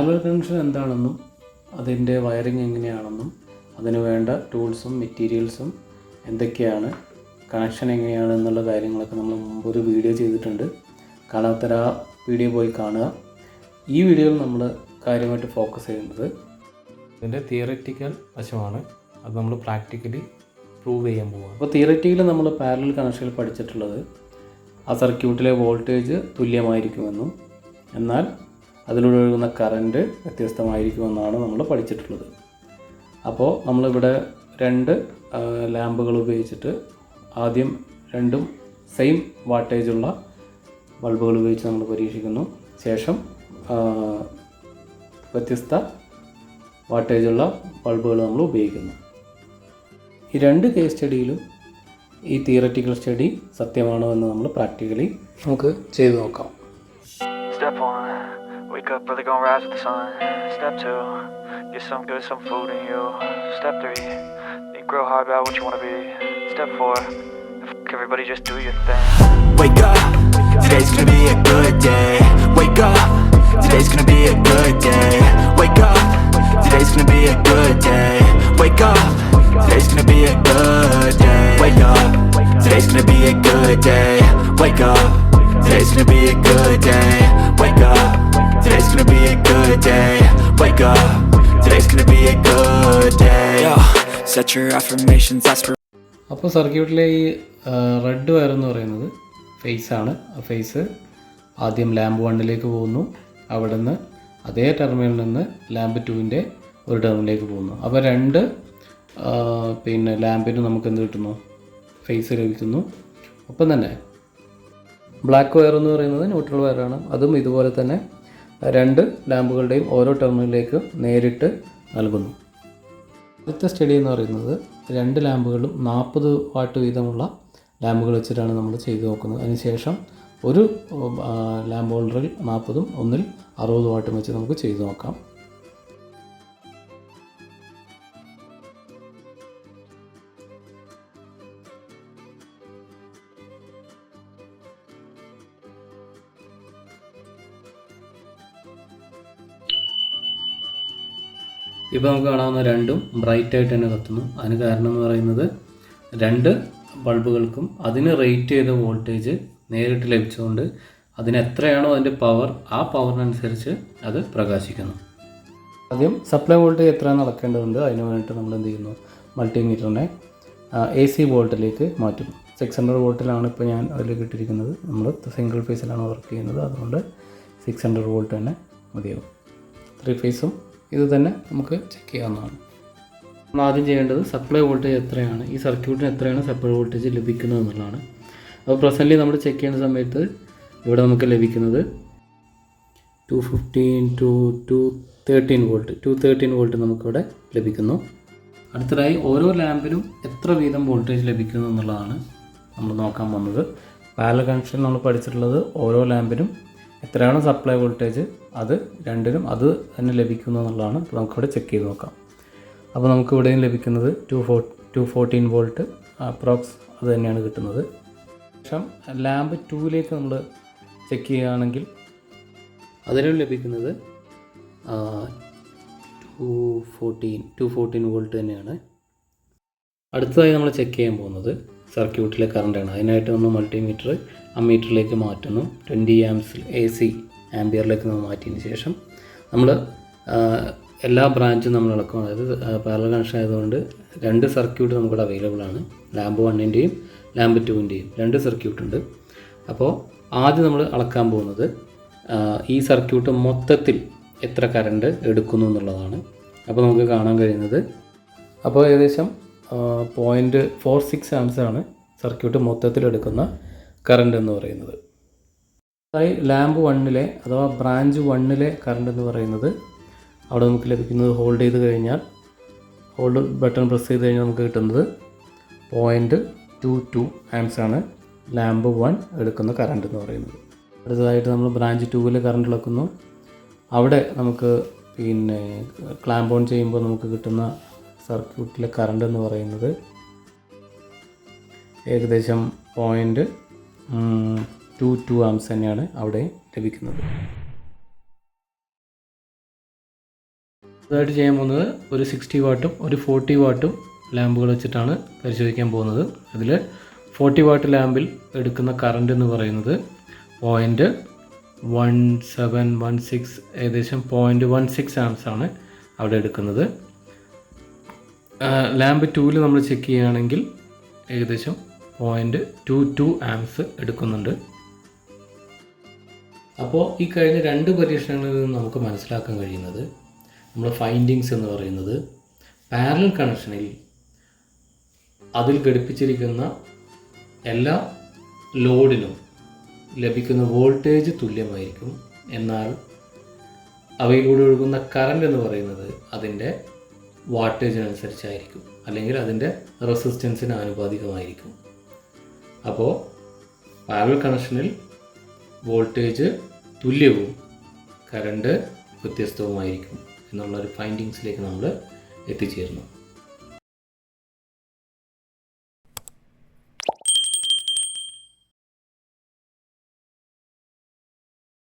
Parallel connection എന്താണെന്നും അതിൻ്റെ wiring എങ്ങനെയാണെന്നും അതിന് വേണ്ട ടൂൾസും മെറ്റീരിയൽസും എന്തൊക്കെയാണ്, കണക്ഷൻ എങ്ങനെയാണ് എന്നുള്ള കാര്യങ്ങളൊക്കെ നമ്മൾ മുമ്പൊരു വീഡിയോ ചെയ്തിട്ടുണ്ട്. കാണാത്തവർ ആ വീഡിയോ പോയി കാണുക. ഈ വീഡിയോയിൽ നമ്മൾ കാര്യമായിട്ട് ഫോക്കസ് ചെയ്യുന്നത് ഇതിൻ്റെ തിയററ്റിക്കൽ വശമാണ്. അത് നമ്മൾ പ്രാക്ടിക്കലി പ്രൂവ് ചെയ്യാൻ പോവുക. അപ്പോൾ തിയററ്റിക്കലി നമ്മൾ പാരലൽ കണക്ഷനിൽ പഠിച്ചിട്ടുള്ളത് ആ സർക്യൂട്ടിലെ വോൾട്ടേജ് തുല്യമായിരിക്കുമെന്നും എന്നാൽ അതിലൂടെ ഒഴുകുന്ന കറൻറ്റ് വ്യത്യസ്തമായിരിക്കുമെന്നാണ് നമ്മൾ പഠിച്ചിട്ടുള്ളത്. അപ്പോൾ നമ്മളിവിടെ 2 ലാമ്പുകൾ ഉപയോഗിച്ചിട്ട് ആദ്യം രണ്ടും സെയിം വാട്ടേജുള്ള ബൾബുകൾ ഉപയോഗിച്ച് നമ്മൾ പരീക്ഷിക്കുന്നു. ശേഷം വ്യത്യസ്ത വാട്ടേജുള്ള ബൾബുകൾ നമ്മൾ ഉപയോഗിക്കുന്നു. ഈ 2 കേസ് സ്റ്റഡിയിലും ഈ തിയററ്റിക്കൽ സ്റ്റഡി സത്യമാണോ എന്ന് നമ്മൾ പ്രാക്ടിക്കലി നമുക്ക് ചെയ്തു നോക്കാം. Step 1, wake up early, gonna rise with the sun. Step 2, get some good, some food in you. Step 3, think real hard about what you wanna be. Step 4, everybody just do your thing. Wake up, today's gonna be a good day. Wake up, today's gonna be a good day. Wake up, today's gonna be a good day. Wake up, today's gonna be a good day. Wake up, today's gonna be a good day. Wake up, today's gonna be a good day. Wake up, today's gonna be a good day. Wake up, today's gonna be a good day. Yo, set your affirmations, ask for. അപ്പോൾ സർക്യൂട്ടിലെ ഈ red wire എന്ന് പറയുന്നത് ഫേസാണ്. ആ face ആദ്യം lamp 1ലേക്ക് പോകുന്നു. അവിടെ നിന്ന് അതേ ടെർമിനലിൽ നിന്ന് ലാമ്പ് 2ൻ്റെ ഒരു ടെർമിനലിലേക്ക് പോകുന്നു. അപ്പോൾ 2 ലാമ്പിന് നമുക്ക് എന്ത് കിട്ടുന്നു? ഫേസ് ലഭിക്കുന്നു. ഒപ്പം തന്നെ ബ്ലാക്ക് വയർ എന്ന് പറയുന്നത് ന്യൂട്രൽ വയറാണ്. അതും ഇതുപോലെ തന്നെ 2 ലാമ്പുകളുടെയും ഓരോ ടെർമിനലിലേക്ക് നേരിട്ട് നൽകുന്നു. അടുത്ത സ്റ്റഡി എന്ന് പറയുന്നത് 2 ലാമ്പുകളും 40 വാട്ട് വീതമുള്ള ലാമ്പുകൾ വെച്ചിട്ടാണ് നമ്മൾ ചെയ്തു നോക്കുന്നത്. അതിനുശേഷം ഒരു ലാമ്പ് ഹോൾഡറിൽ 40ഉം ഒന്നിൽ 60 വാട്ടും വെച്ച് നമുക്ക് ചെയ്തു നോക്കാം. ഇപ്പോൾ നമുക്ക് കാണാവുന്ന 2ഉം ബ്രൈറ്റായിട്ട് തന്നെ കത്തുന്നു. അതിന് കാരണം എന്ന് പറയുന്നത് 2 ബൾബുകൾക്കും അതിന് റേറ്റ് ചെയ്ത വോൾട്ടേജ് നേരിട്ട് ലഭിച്ചുകൊണ്ട് അതിന് എത്രയാണോ അതിൻ്റെ പവർ, ആ പവറിനനുസരിച്ച് അത് പ്രകാശിക്കുന്നു. ആദ്യം സപ്ലൈ വോൾട്ടേജ് എത്രയാണെന്ന് അളക്കേണ്ടതുണ്ട്. അതിന് വേണ്ടിയിട്ട് നമ്മൾ എന്ത് ചെയ്യുന്നു? മൾട്ടിമീറ്ററിനെ AC വോൾട്ടിലേക്ക് മാറ്റുന്നു. 600 വോൾട്ടിലാണ് ഇപ്പോൾ ഞാൻ അതിലേക്ക് ഇട്ടിരിക്കുന്നത്. നമ്മൾ സിംഗിൾ ഫേസിലാണ് വർക്ക് ചെയ്യുന്നത്, അതുകൊണ്ട് 600 വോൾട്ട് തന്നെ മതിയാവും. 3 ഫേസും ഇത് തന്നെ നമുക്ക് ചെക്ക് ചെയ്യാവുന്നതാണ്. നമ്മൾ ആദ്യം ചെയ്യേണ്ടത് സപ്ലൈ വോൾട്ടേജ് എത്രയാണ്, ഈ സർക്യൂട്ടിന് എത്രയാണ് സപ്ലൈ വോൾട്ടേജ് ലഭിക്കുന്നത് എന്നുള്ളതാണ്. അപ്പോൾ പ്രസൻ്റ്ലി നമ്മൾ ചെക്ക് ചെയ്യുന്ന സമയത്ത് ഇവിടെ നമുക്ക് ലഭിക്കുന്നത് 215 to 213 വോൾട്ട് 213 വോൾട്ട് നമുക്കിവിടെ ലഭിക്കുന്നു. അടുത്തതായി ഓരോ ലാമ്പിനും എത്ര വീതം വോൾട്ടേജ് ലഭിക്കുന്നു എന്നുള്ളതാണ് നമ്മൾ നോക്കാൻ വന്നത്. പാരലൽ കണക്ഷൻ നമ്മൾ പഠിച്ചിട്ടുള്ളത് ഓരോ ലാമ്പിനും എത്രയാണോ സപ്ലൈ വോൾട്ടേജ് അത് 2നും അത് തന്നെ ലഭിക്കുന്നു എന്നുള്ളതാണ്. അപ്പോൾ നമുക്കിവിടെ ചെക്ക് ചെയ്ത് നോക്കാം. അപ്പോൾ നമുക്ക് ഇവിടെയും ലഭിക്കുന്നത് 214 വോൾട്ട് അപ്രോക്സ് അത് തന്നെയാണ് കിട്ടുന്നത്. ശേഷം ലാമ്പ് 2ലേക്ക് നമ്മൾ ചെക്ക് ചെയ്യുകയാണെങ്കിൽ അതിനും ലഭിക്കുന്നത് 214 വോൾട്ട് തന്നെയാണ്. അടുത്തതായി നമ്മൾ ചെക്ക് ചെയ്യാൻ പോകുന്നത് സർക്യൂട്ടിലെ കറണ്ടാണ്. അതിനായിട്ട് നമ്മൾ മൾട്ടിമീറ്റർ അമ്മീറ്ററിലേക്ക് മാറ്റുന്നു. 20 ആംപ്സ് AC ആംബിയറിലേക്ക് നമ്മൾ മാറ്റിയതിന് ശേഷം നമ്മൾ എല്ലാ ബ്രാഞ്ചും നമ്മൾ അളക്കും. അതായത് പാരലൽ കണക്ഷൻ ആയതുകൊണ്ട് 2 സർക്യൂട്ട് നമുക്കിവിടെ അവൈലബിൾ ആണ്. ലാമ്പ് 1ൻ്റെയും ലാമ്പ് 2ൻ്റെയും 2 സർക്യൂട്ട് ഉണ്ട്. അപ്പോൾ ആദ്യം നമ്മൾ അളക്കാൻ പോകുന്നത് ഈ സർക്യൂട്ട് മൊത്തത്തിൽ എത്ര കറണ്ട് എടുക്കുന്നു എന്നുള്ളതാണ്. അപ്പോൾ നമുക്ക് കാണാൻ കഴിയുന്നത് അപ്പോൾ ഏകദേശം 0.46 ആംപ്സാണ് സർക്യൂട്ട് മൊത്തത്തിൽ എടുക്കുന്ന കറണ്ട് എന്ന് പറയുന്നത്. അതായത് ലാമ്പ് 1ലെ അഥവാ ബ്രാഞ്ച് 1ലെ കറണ്ട് എന്ന് പറയുന്നത് അവിടെ നമുക്ക് ലഭിക്കുന്നത് ഹോൾഡ് ചെയ്ത് കഴിഞ്ഞാൽ ഹോൾഡ് ബട്ടൺ പ്രസ് ചെയ്ത് കഴിഞ്ഞാൽ നമുക്ക് കിട്ടുന്നത് 0.22 ആംപ്സാണ് ലാമ്പ് 1 എടുക്കുന്ന കറണ്ട് എന്ന് പറയുന്നത്. അടുത്തതായിട്ട് നമ്മൾ ബ്രാഞ്ച് 2ൽ കറണ്ട് ഇളക്കുന്നു. അവിടെ നമുക്ക് ക്ലാമ്പ് ഓൺ ചെയ്യുമ്പോൾ നമുക്ക് കിട്ടുന്ന സർക്യൂട്ടിലെ കറണ്ട് എന്ന് പറയുന്നത് ഏകദേശം 0.22 ആംപ്സ് തന്നെയാണ് അവിടെ ലഭിക്കുന്നത്. ഇതായിട്ട് ചെയ്യാൻ പോകുന്നത് ഒരു 60 വാട്ടും ഒരു 40 വാട്ടും ലാമ്പുകൾ വെച്ചിട്ടാണ് പരിശോധിക്കാൻ പോകുന്നത്. അതിൽ 40 വാട്ട് ലാമ്പിൽ എടുക്കുന്ന കറണ്ട് എന്ന് പറയുന്നത് 0.1716 ഏകദേശം 0.16 ആംസ് ആണ് അവിടെ എടുക്കുന്നത്. ലാമ്പ് 2ൽ നമ്മൾ ചെക്ക് ചെയ്യുകയാണെങ്കിൽ ഏകദേശം 0.22 ആംസ് എടുക്കുന്നുണ്ട്. അപ്പോൾ ഈ കഴിഞ്ഞ 2 പരീക്ഷണങ്ങളിൽ നിന്ന് നമുക്ക് മനസ്സിലാക്കാൻ കഴിയുന്നത് നമ്മുടെ ഫൈൻഡിങ്സ് എന്ന് പറയുന്നത് പാരലൽ കണക്ഷനിൽ അതിൽ ഘടിപ്പിച്ചിരിക്കുന്ന എല്ലാ ലോഡിനും ലഭിക്കുന്ന വോൾട്ടേജ് തുല്യമായിരിക്കും. എന്നാൽ അവയിലൂടെ ഒഴുകുന്ന കറണ്ട് എന്ന് പറയുന്നത് അതിൻ്റെ വാട്ടേജിനനുസരിച്ചായിരിക്കും, അല്ലെങ്കിൽ അതിൻ്റെ റെസിസ്റ്റൻസിന് ആനുപാതികമായിരിക്കും. അപ്പോൾ പാരലൽ കണക്ഷനിൽ വോൾട്ടേജ് തുല്യവും കറണ്ട് വ്യത്യസ്തവുമായിരിക്കും എന്നുള്ളൊരു ഫൈൻഡിങ്സിലേക്ക് നമ്മൾ എത്തിച്ചേരുന്നു.